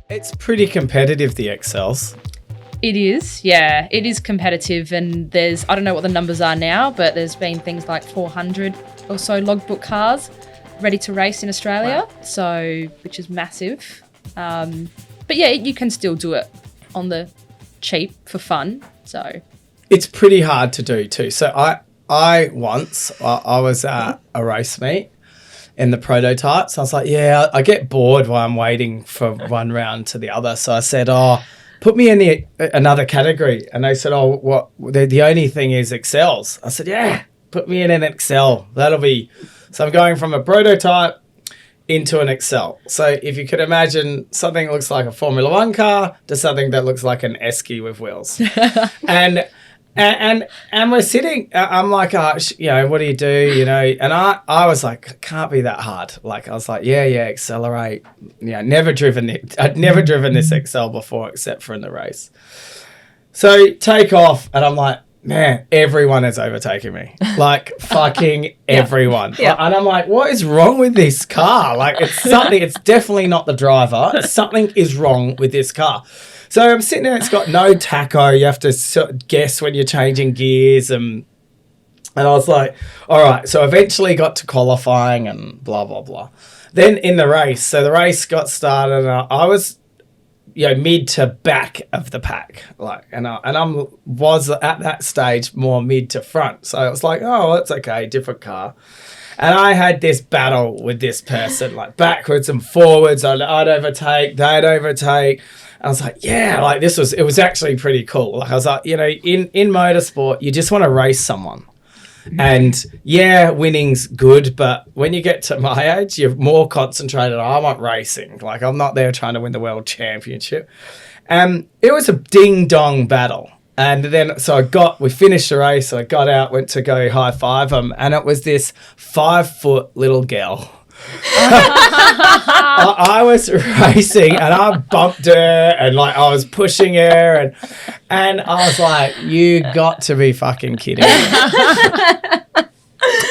It's pretty competitive, the XLs. It is, yeah. It is competitive, and there's, I don't know what the numbers are now, but there's been things like 400 or so logbook cars ready to race in Australia, so which is massive. But yeah, you can still do it on the cheap for fun. So it's pretty hard to do too. So I once was at a race meet in the prototypes. I was like, yeah, I get bored while I'm waiting for one round to the other. So I said, put me in another category. And they said, what? The only thing is Excels. I said, yeah, put me in an Excel. That'll be. So I'm going from a prototype into an Excel. So if you could imagine something that looks like a Formula One car to something that looks like an esky with wheels. and we're sitting, I'm like, what do you do? And I was like, it can't be that hard. Like, I was like, yeah, accelerate. Yeah, never driven it. I'd never driven this Excel before except for in the race. So take off, and I'm like, man, everyone is overtaking me. Like, fucking everyone. Yeah. And I'm like, what is wrong with this car? Like, it's definitely not the driver. Something is wrong with this car. So I'm sitting there, it's got no tacho. You have to sort of guess when you're changing gears. And I was like, all right. So eventually got to qualifying and blah, blah, blah. Then in the race, so the race got started, and I was, mid to back of the pack. Like, and I was at that stage more mid to front. So I was like, oh, that's okay, different car. And I had this battle with this person, like backwards and forwards. I'd overtake, they'd overtake. I was like, yeah, like it was actually pretty cool. Like I was like, in motorsport, you just want to race someone. And yeah, winning's good, but when you get to my age, you're more concentrated. I want racing. Like, I'm not there trying to win the world championship. It was a ding dong battle. And then, we finished the race. So I got out, went to go high five them. And it was this 5-foot little girl. I was racing and I bumped her, and like I was pushing her, and I was like, you got to be fucking kidding me.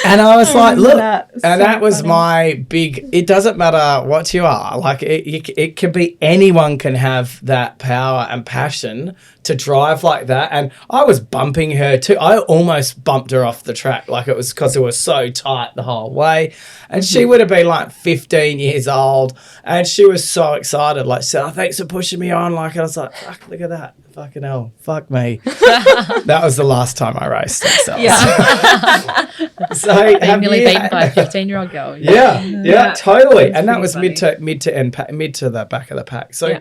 And I was like, look, that was funny. My big, it doesn't matter what you are. Like it can be, anyone can have that power and passion to drive like that. And I was bumping her too. I almost bumped her off the track. Like it was because it was so tight the whole way. And she would have been like 15 years old. And she was so excited. Like, she said, thanks for pushing me on. Like, I was like, fuck, look at that. Fucking hell. Fuck me. That was the last time I raced Excel. Yeah. So being nearly beaten by a 15-year-old girl. Yeah, totally. And that was mid to the back of the pack. So